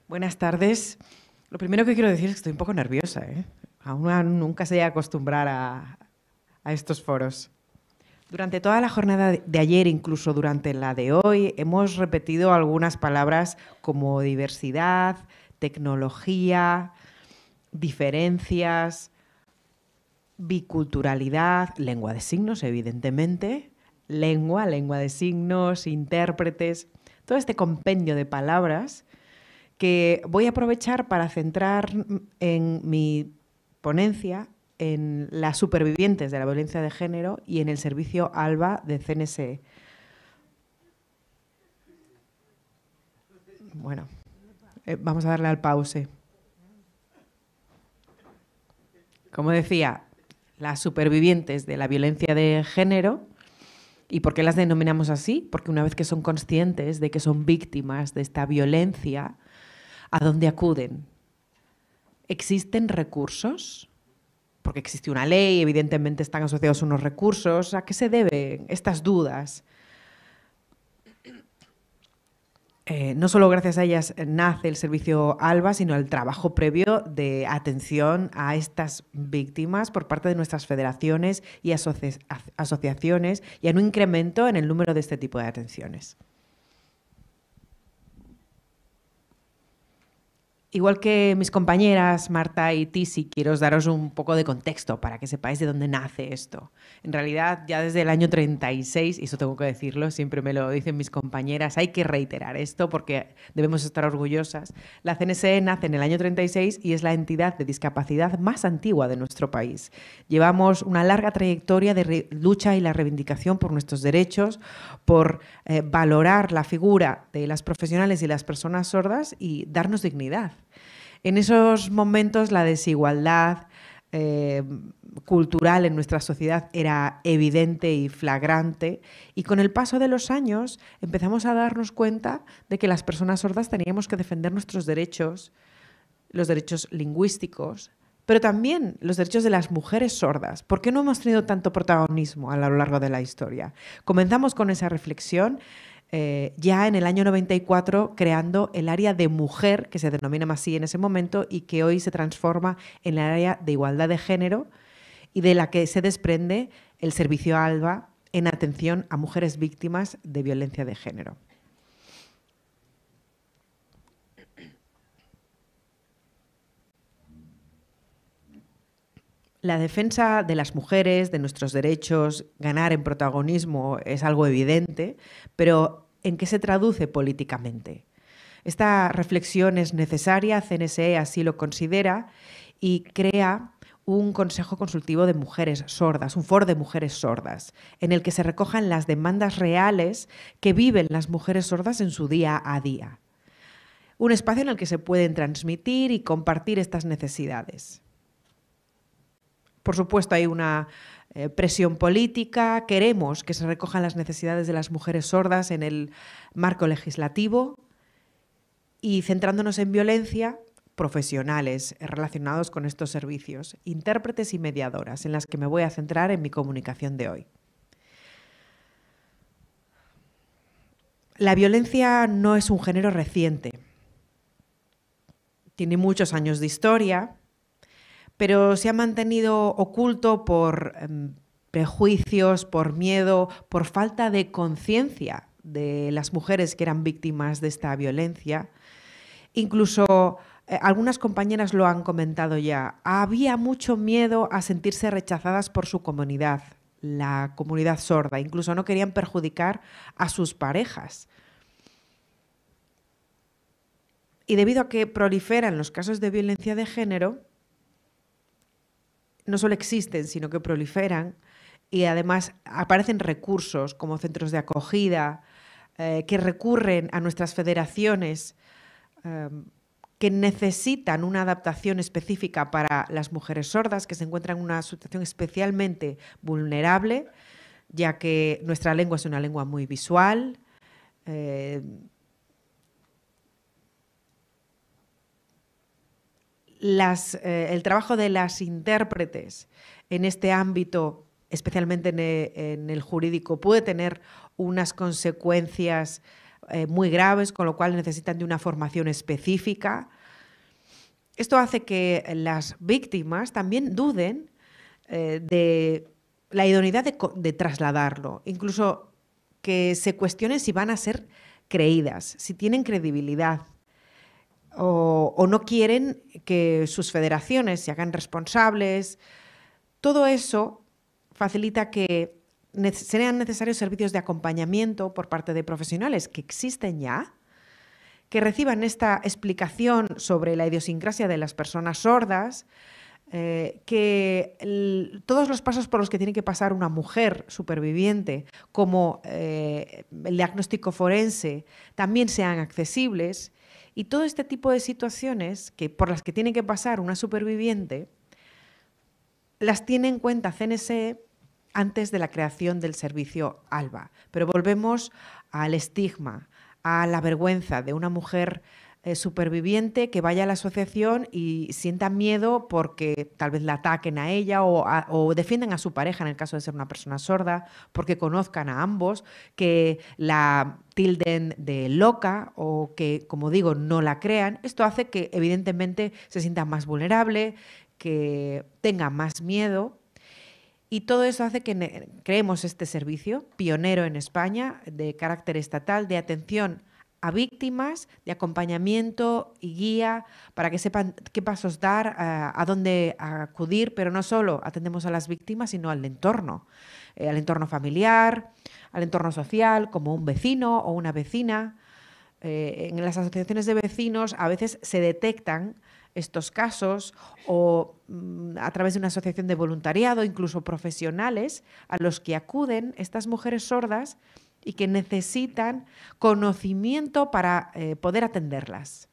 Buenas tardes. Lo primero que quiero decir es que estoy un poco nerviosa, ¿eh? Aún nunca se llega a acostumbrar a estos foros. Durante toda la jornada de ayer, incluso durante la de hoy, hemos repetido algunas palabras como diversidad, tecnología, diferencias, biculturalidad, lengua de signos, evidentemente, lengua de signos, intérpretes, todo este compendio de palabras que voy a aprovechar para centrar en mi ponencia en las supervivientes de la violencia de género y en el servicio ALBA de CNSE. Bueno, vamos a darle al pause. Como decía, las supervivientes de la violencia de género. ¿Y por qué las denominamos así? Porque una vez que son conscientes de que son víctimas de esta violencia, ¿a dónde acuden? ¿Existen recursos? Porque existe una ley, evidentemente están asociados unos recursos. ¿A qué se deben estas dudas? No solo gracias a ellas nace el servicio ALBA, sino el trabajo previo de atención a estas víctimas por parte de nuestras federaciones y asociaciones y a un incremento en el número de este tipo de atenciones. Igual que mis compañeras Marta y Tisi, quiero daros un poco de contexto para que sepáis de dónde nace esto. En realidad, ya desde el año 36, y eso tengo que decirlo, siempre me lo dicen mis compañeras, hay que reiterar esto porque debemos estar orgullosas. La CNSE nace en el año 36 y es la entidad de discapacidad más antigua de nuestro país. Llevamos una larga trayectoria de lucha y la reivindicación por nuestros derechos, por valorar la figura de las profesionales y las personas sordas y darnos dignidad. En esos momentos la desigualdad cultural en nuestra sociedad era evidente y flagrante, y con el paso de los años empezamos a darnos cuenta de que las personas sordas teníamos que defender nuestros derechos, los derechos lingüísticos, pero también los derechos de las mujeres sordas. ¿Por qué no hemos tenido tanto protagonismo a lo largo de la historia? Comenzamos con esa reflexión ya en el año 94 creando el área de mujer, que se denomina así en ese momento y que hoy se transforma en el área de igualdad de género y de la que se desprende el servicio ALBA en atención a mujeres víctimas de violencia de género. La defensa de las mujeres, de nuestros derechos, ganar en protagonismo es algo evidente, pero ¿en qué se traduce políticamente? Esta reflexión es necesaria, CNSE así lo considera y crea un consejo consultivo de mujeres sordas, un foro de mujeres sordas, en el que se recojan las demandas reales que viven las mujeres sordas en su día a día. Un espacio en el que se pueden transmitir y compartir estas necesidades. Por supuesto, hay una presión política. Queremos que se recojan las necesidades de las mujeres sordas en el marco legislativo y, centrándonos en violencia, profesionales relacionados con estos servicios, intérpretes y mediadoras, en las que me voy a centrar en mi comunicación de hoy. La violencia no es un género reciente. Tiene muchos años de historia, pero se ha mantenido oculto por prejuicios, por miedo, por falta de conciencia de las mujeres que eran víctimas de esta violencia. Incluso algunas compañeras lo han comentado ya, había mucho miedo a sentirse rechazadas por su comunidad, la comunidad sorda, incluso no querían perjudicar a sus parejas. Y debido a que proliferan los casos de violencia de género, no solo existen, sino que proliferan y además aparecen recursos como centros de acogida que recurren a nuestras federaciones que necesitan una adaptación específica para las mujeres sordas que se encuentran en una situación especialmente vulnerable, ya que nuestra lengua es una lengua muy visual. El trabajo de las intérpretes en este ámbito, especialmente en el jurídico, puede tener unas consecuencias muy graves, con lo cual necesitan de una formación específica. Esto hace que las víctimas también duden de la idoneidad de trasladarlo, incluso que se cuestionen si van a ser creídas, si tienen credibilidad o no quieren que sus federaciones se hagan responsables. Todo eso facilita que sean necesarios servicios de acompañamiento por parte de profesionales que existen ya, que reciban esta explicación sobre la idiosincrasia de las personas sordas, que todos los pasos por los que tiene que pasar una mujer superviviente, como el diagnóstico forense, también sean accesibles, y todo este tipo de situaciones por las que tiene que pasar una superviviente las tiene en cuenta CNSE antes de la creación del servicio ALBA. Pero volvemos al estigma, a la vergüenza de una mujer superviviente que vaya a la asociación y sienta miedo porque tal vez la ataquen a ella o defiendan a su pareja en el caso de ser una persona sorda, porque conozcan a ambos, que la tilden de loca o que, como digo, no la crean. Esto hace que evidentemente se sienta más vulnerable, que tenga más miedo. Y todo eso hace que creemos este servicio pionero en España de carácter estatal de atención a víctimas, de acompañamiento y guía para que sepan qué pasos dar, a dónde acudir, pero no solo atendemos a las víctimas, sino al entorno familiar, al entorno social, como un vecino o una vecina. En las asociaciones de vecinos a veces se detectan estos casos o a través de una asociación de voluntariado, incluso profesionales, a los que acuden estas mujeres sordas y que necesitan conocimiento para poder atenderlas.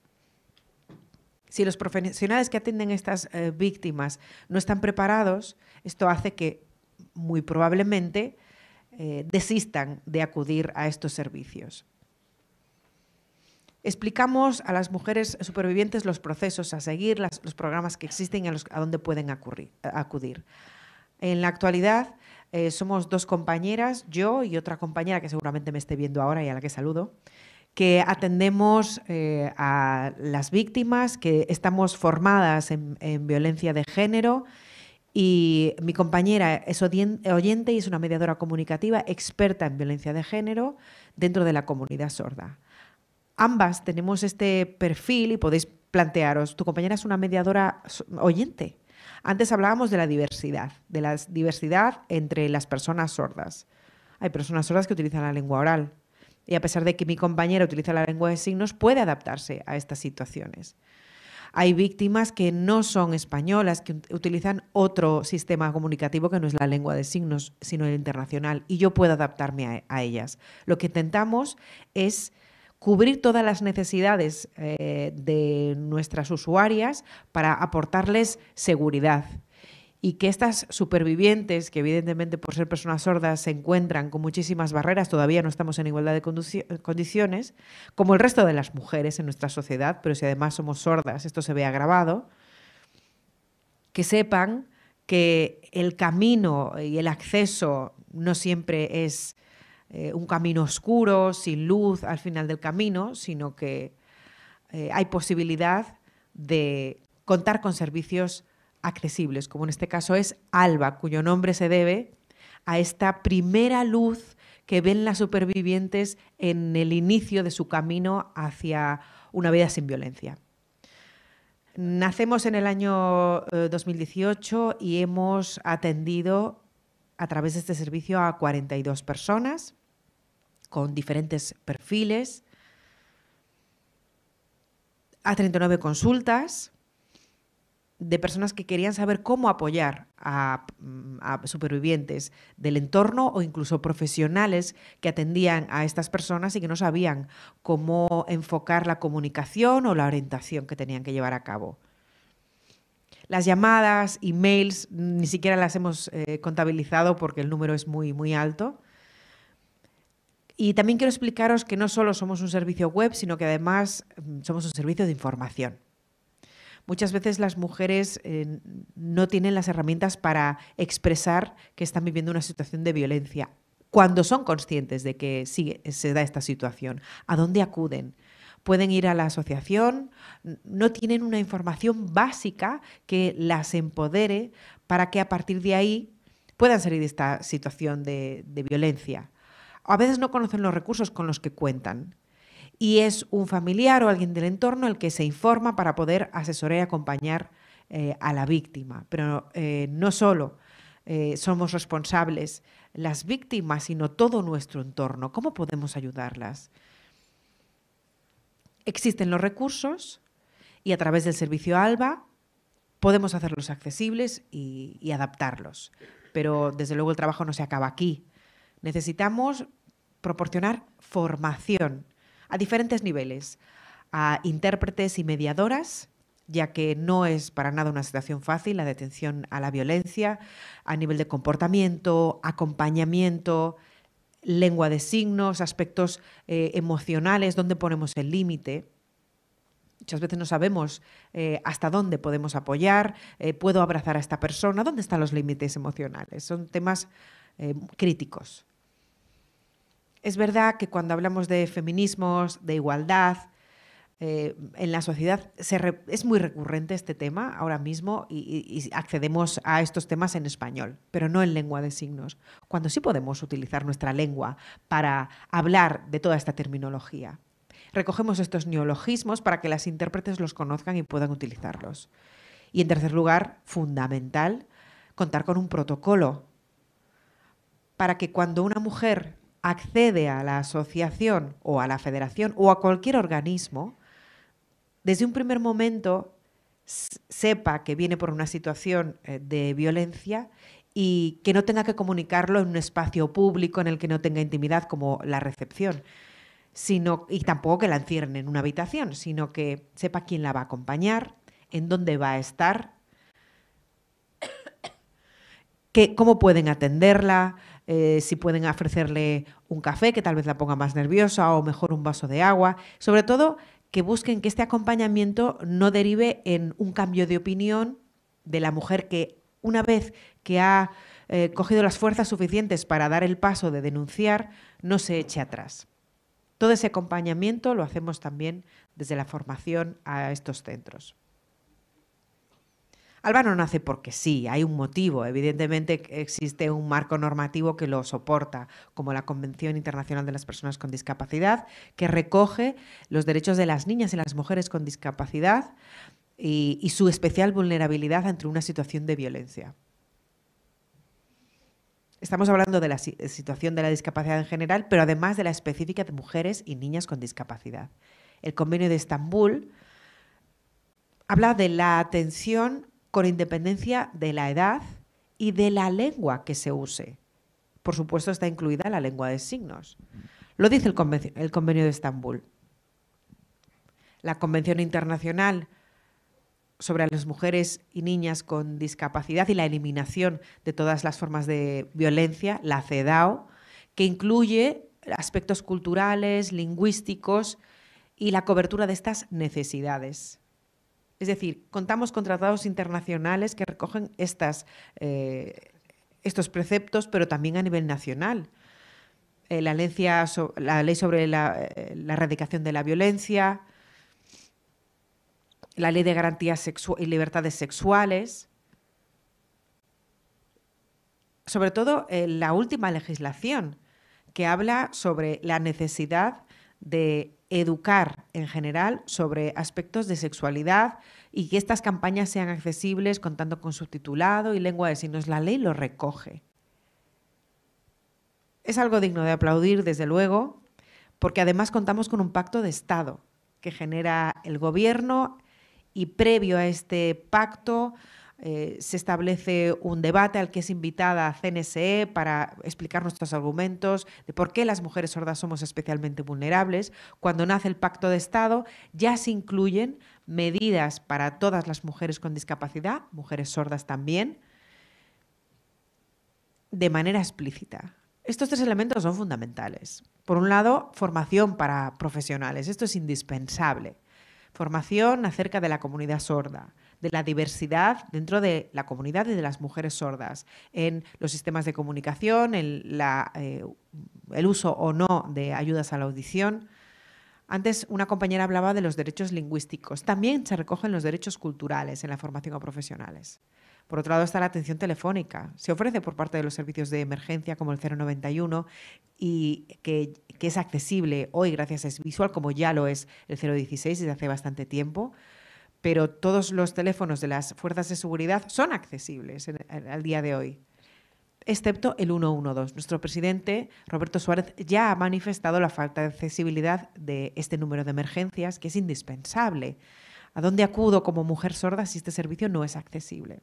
Si los profesionales que atienden a estas víctimas no están preparados, esto hace que muy probablemente desistan de acudir a estos servicios. Explicamos a las mujeres supervivientes los procesos a seguir, los programas que existen y a donde pueden acudir. En la actualidad somos dos compañeras, yo y otra compañera que seguramente me esté viendo ahora y a la que saludo, que atendemos a las víctimas, que estamos formadas en violencia de género, y mi compañera es oyente y es una mediadora comunicativa experta en violencia de género dentro de la comunidad sorda. Ambas tenemos este perfil y podéis plantearos, tu compañera es una mediadora oyente. Antes hablábamos de la diversidad entre las personas sordas. Hay personas sordas que utilizan la lengua oral y a pesar de que mi compañera utiliza la lengua de signos, puede adaptarse a estas situaciones. Hay víctimas que no son españolas, que utilizan otro sistema comunicativo que no es la lengua de signos, sino el internacional, y yo puedo adaptarme a ellas. Lo que intentamos es cubrir todas las necesidades de nuestras usuarias para aportarles seguridad y que estas supervivientes, que evidentemente por ser personas sordas se encuentran con muchísimas barreras, todavía no estamos en igualdad de condiciones, como el resto de las mujeres en nuestra sociedad, pero si además somos sordas, esto se ve agravado, que sepan que el camino y el acceso no siempre es un camino oscuro, sin luz al final del camino, sino que hay posibilidad de contar con servicios accesibles, como en este caso es ALBA, cuyo nombre se debe a esta primera luz que ven las supervivientes en el inicio de su camino hacia una vida sin violencia. Nacemos en el año 2018 y hemos atendido a través de este servicio a 42 personas con diferentes perfiles, a 39 consultas de personas que querían saber cómo apoyar a supervivientes del entorno o incluso profesionales que atendían a estas personas y que no sabían cómo enfocar la comunicación o la orientación que tenían que llevar a cabo. Las llamadas, emails, ni siquiera las hemos contabilizado porque el número es muy, muy alto. Y también quiero explicaros que no solo somos un servicio web, sino que además somos un servicio de información. Muchas veces las mujeres no tienen las herramientas para expresar que están viviendo una situación de violencia. cuando son conscientes de que sí se da esta situación, ¿a dónde acuden? Pueden ir a la asociación, no tienen una información básica que las empodere para que a partir de ahí puedan salir de esta situación de violencia. A veces no conocen los recursos con los que cuentan y es un familiar o alguien del entorno el que se informa para poder asesorar y acompañar a la víctima. Pero no solo somos responsables las víctimas, sino todo nuestro entorno. ¿Cómo podemos ayudarlas? Existen los recursos y a través del servicio ALBA podemos hacerlos accesibles y adaptarlos. Pero desde luego el trabajo no se acaba aquí. Necesitamos proporcionar formación a diferentes niveles, a intérpretes y mediadoras, ya que no es para nada una situación fácil la detención a la violencia, a nivel de comportamiento, acompañamiento, lengua de signos, aspectos emocionales, dónde ponemos el límite. Muchas veces no sabemos hasta dónde podemos apoyar, puedo abrazar a esta persona, dónde están los límites emocionales. Son temas críticos. Es verdad que cuando hablamos de feminismos, de igualdad, en la sociedad es muy recurrente este tema ahora mismo y accedemos a estos temas en español, pero no en lengua de signos, cuando sí podemos utilizar nuestra lengua para hablar de toda esta terminología. Recogemos estos neologismos para que las intérpretes los conozcan y puedan utilizarlos. Y en tercer lugar, fundamental, contar con un protocolo para que cuando una mujer accede a la asociación o a la federación o a cualquier organismo, desde un primer momento sepa que viene por una situación de violencia y que no tenga que comunicarlo en un espacio público en el que no tenga intimidad como la recepción, y tampoco que la encierren en una habitación, sino que sepa quién la va a acompañar, en dónde va a estar, cómo pueden atenderla, si pueden ofrecerle un café que tal vez la ponga más nerviosa o mejor un vaso de agua. Sobre todo, que busquen que este acompañamiento no derive en un cambio de opinión de la mujer que, una vez que ha cogido las fuerzas suficientes para dar el paso de denunciar, no se eche atrás. Todo ese acompañamiento lo hacemos también desde la formación a estos centros. ALBA no nace porque sí, hay un motivo. Evidentemente existe un marco normativo que lo soporta, como la Convención Internacional de las Personas con Discapacidad, que recoge los derechos de las niñas y las mujeres con discapacidad y su especial vulnerabilidad ante una situación de violencia. Estamos hablando de la situación de la discapacidad en general, pero además de la específica de mujeres y niñas con discapacidad. El Convenio de Estambul habla de la atención con independencia de la edad y de la lengua que se use. Por supuesto, está incluida la lengua de signos. Lo dice el Convenio de Estambul. La Convención Internacional sobre las mujeres y niñas con discapacidad y la eliminación de todas las formas de violencia, la CEDAW, que incluye aspectos culturales, lingüísticos y la cobertura de estas necesidades. Es decir, contamos con tratados internacionales que recogen estos preceptos, pero también a nivel nacional. La ley sobre la erradicación de la violencia, la ley de garantías y libertades sexuales. Sobre todo la última legislación que habla sobre la necesidad de educar en general sobre aspectos de sexualidad y que estas campañas sean accesibles contando con subtitulado y lengua de signos. La ley lo recoge. Es algo digno de aplaudir, desde luego, porque además contamos con un pacto de Estado que genera el Gobierno y previo a este pacto se establece un debate al que es invitada a CNSE para explicar nuestros argumentos de por qué las mujeres sordas somos especialmente vulnerables. Cuando nace el Pacto de Estado ya se incluyen medidas para todas las mujeres con discapacidad, mujeres sordas también, de manera explícita. Estos tres elementos son fundamentales. Por un lado, formación para profesionales. Esto es indispensable. Formación acerca de la comunidad sorda, de la diversidad dentro de la comunidad y de las mujeres sordas, en los sistemas de comunicación, en el uso o no de ayudas a la audición. Antes una compañera hablaba de los derechos lingüísticos. También se recogen los derechos culturales en la formación a profesionales. Por otro lado está la atención telefónica. Se ofrece por parte de los servicios de emergencia como el 091 y que es accesible hoy gracias a SVisual, como ya lo es el 016 desde hace bastante tiempo. Pero todos los teléfonos de las fuerzas de seguridad son accesibles al día de hoy, excepto el 112. Nuestro presidente, Roberto Suárez, ya ha manifestado la falta de accesibilidad de este número de emergencias, que es indispensable. ¿A dónde acudo como mujer sorda si este servicio no es accesible?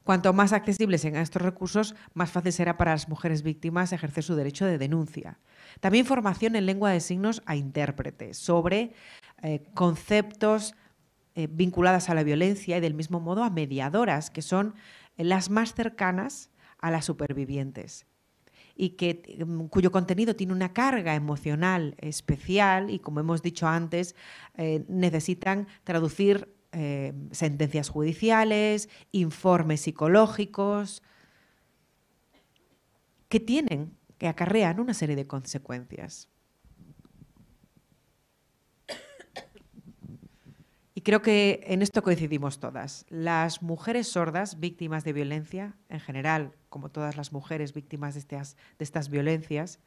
Cuanto más accesibles sean estos recursos, más fácil será para las mujeres víctimas ejercer su derecho de denuncia. También formación en lengua de signos a intérpretes sobre conceptos vinculados a la violencia y del mismo modo a mediadoras, que son las más cercanas a las supervivientes y cuyo contenido tiene una carga emocional especial y, como hemos dicho antes, necesitan traducir sentencias judiciales, informes psicológicos, que acarrean una serie de consecuencias. Y creo que en esto coincidimos todas. Las mujeres sordas, víctimas de violencia, en general, como todas las mujeres víctimas de estas violencias,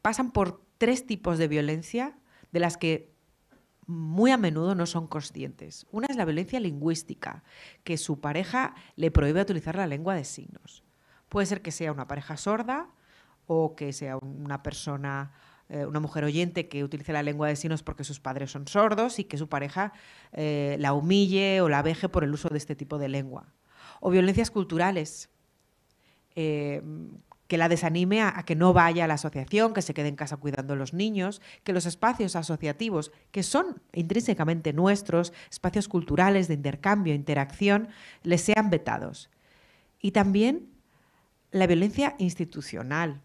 pasan por 3 tipos de violencia de las que muy a menudo no son conscientes. Una es la violencia lingüística, que su pareja le prohíbe utilizar la lengua de signos. Puede ser que sea una pareja sorda o que sea una persona, una mujer oyente que utilice la lengua de signos porque sus padres son sordos y que su pareja la humille o la veje por el uso de este tipo de lengua. O violencias culturales, que la desanime a que no vaya a la asociación, que se quede en casa cuidando a los niños, que los espacios asociativos, que son intrínsecamente nuestros, espacios culturales de intercambio, interacción, les sean vetados. Y también la violencia institucional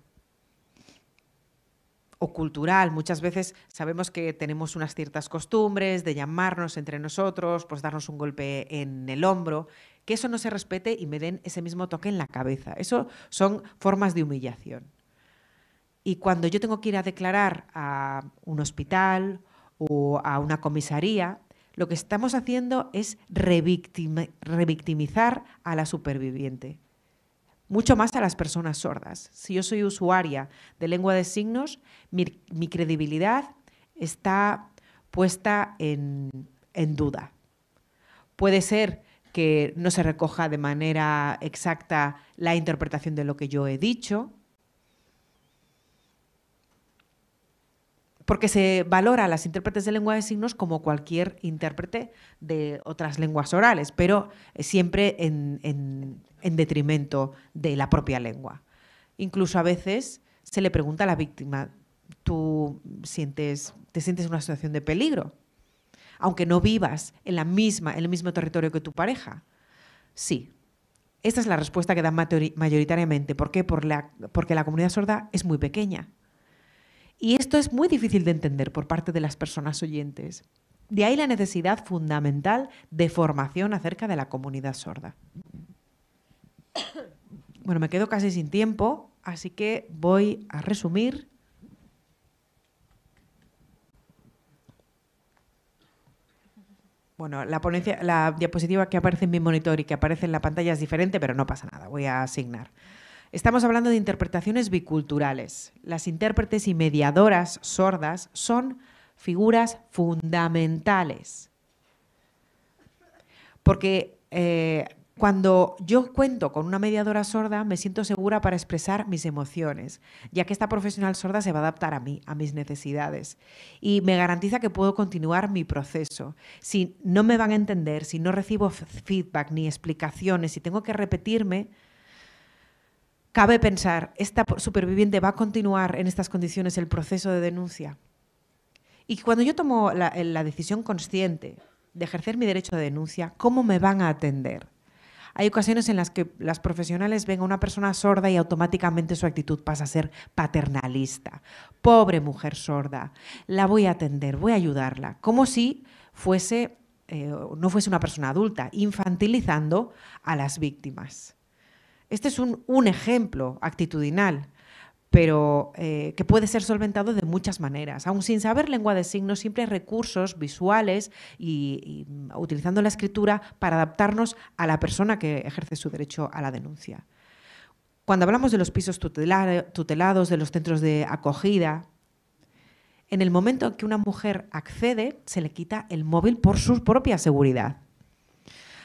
o cultural. Muchas veces sabemos que tenemos unas ciertas costumbres de llamarnos entre nosotros, pues darnos un golpe en el hombro, que eso no se respete y me den ese mismo toque en la cabeza. Eso son formas de humillación. Y cuando yo tengo que ir a declarar a un hospital o a una comisaría, lo que estamos haciendo es revictimizar a la superviviente. Mucho más a las personas sordas. Si yo soy usuaria de lengua de signos, mi credibilidad está puesta en duda. Puede ser que no se recoja de manera exacta la interpretación de lo que yo he dicho, porque se valora a las intérpretes de lengua de signos como cualquier intérprete de otras lenguas orales, pero siempre en detrimento de la propia lengua. Incluso a veces se le pregunta a la víctima, ¿tú te sientes en una situación de peligro? Aunque no vivas en el mismo territorio que tu pareja. Sí. Esta es la respuesta que dan mayoritariamente. ¿Por qué? Porque la comunidad sorda es muy pequeña. Y esto es muy difícil de entender por parte de las personas oyentes. De ahí la necesidad fundamental de formación acerca de la comunidad sorda. Bueno, me quedo casi sin tiempo, así que voy a resumir. Bueno, la diapositiva que aparece en mi monitor y que aparece en la pantalla es diferente, pero no pasa nada, voy a asignar. Estamos hablando de interpretaciones biculturales. Las intérpretes y mediadoras sordas son figuras fundamentales. Porque cuando yo cuento con una mediadora sorda, me siento segura para expresar mis emociones, ya que esta profesional sorda se va a adaptar a mí, a mis necesidades, y me garantiza que puedo continuar mi proceso. Si no me van a entender, si no recibo feedback ni explicaciones, si tengo que repetirme, cabe pensar, ¿esta superviviente va a continuar en estas condiciones el proceso de denuncia? Y cuando yo tomo la decisión consciente de ejercer mi derecho de denuncia, ¿cómo me van a atender? Hay ocasiones en las que las profesionales ven a una persona sorda y automáticamente su actitud pasa a ser paternalista. Pobre mujer sorda, la voy a atender, voy a ayudarla, como si no fuese una persona adulta, infantilizando a las víctimas. Este es un ejemplo actitudinal, pero que puede ser solventado de muchas maneras. Aun sin saber lengua de signos, siempre hay recursos visuales y utilizando la escritura para adaptarnos a la persona que ejerce su derecho a la denuncia. Cuando hablamos de los pisos tutelados, de los centros de acogida, en el momento en que una mujer accede, se le quita el móvil por su propia seguridad.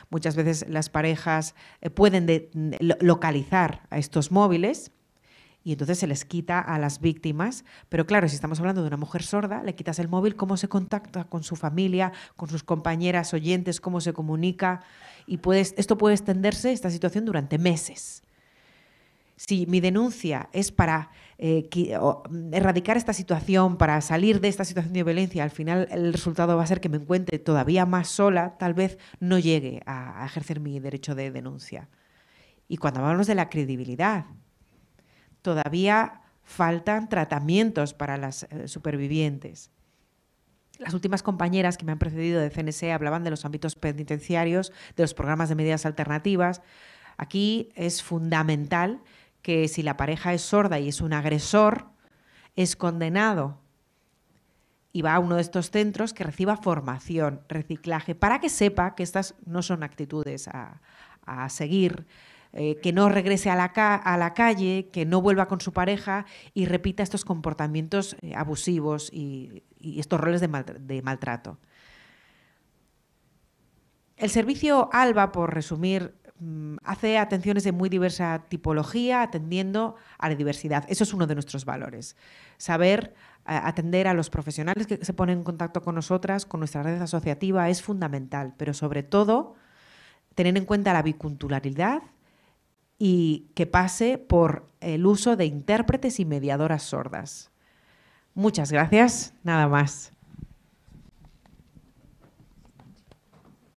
Muchas veces las parejas pueden localizar a estos móviles y entonces se les quita a las víctimas. Pero claro, si estamos hablando de una mujer sorda, le quitas el móvil, cómo se contacta con su familia, con sus compañeras oyentes, cómo se comunica. Y esto puede extenderse, esta situación, durante meses. Si mi denuncia es para erradicar esta situación, para salir de esta situación de violencia, al final el resultado va a ser que me encuentre todavía más sola, tal vez no llegue a ejercer mi derecho de denuncia. Y cuando hablamos de la credibilidad, todavía faltan tratamientos para las supervivientes. Las últimas compañeras que me han precedido de CNSE hablaban de los ámbitos penitenciarios, de los programas de medidas alternativas. Aquí es fundamental que si la pareja es sorda y es un agresor, es condenado y va a uno de estos centros, que reciba formación, reciclaje, para que sepa que estas no son actitudes a seguir, que no regrese a la calle, que no vuelva con su pareja y repita estos comportamientos abusivos y estos roles de maltrato. El servicio ALBA, por resumir, hace atenciones de muy diversa tipología, atendiendo a la diversidad. Eso es uno de nuestros valores. Saber atender a los profesionales que se ponen en contacto con nosotras, con nuestra red asociativa, es fundamental, pero sobre todo tener en cuenta la biculturalidad y que pase por el uso de intérpretes y mediadoras sordas. Muchas gracias, nada más.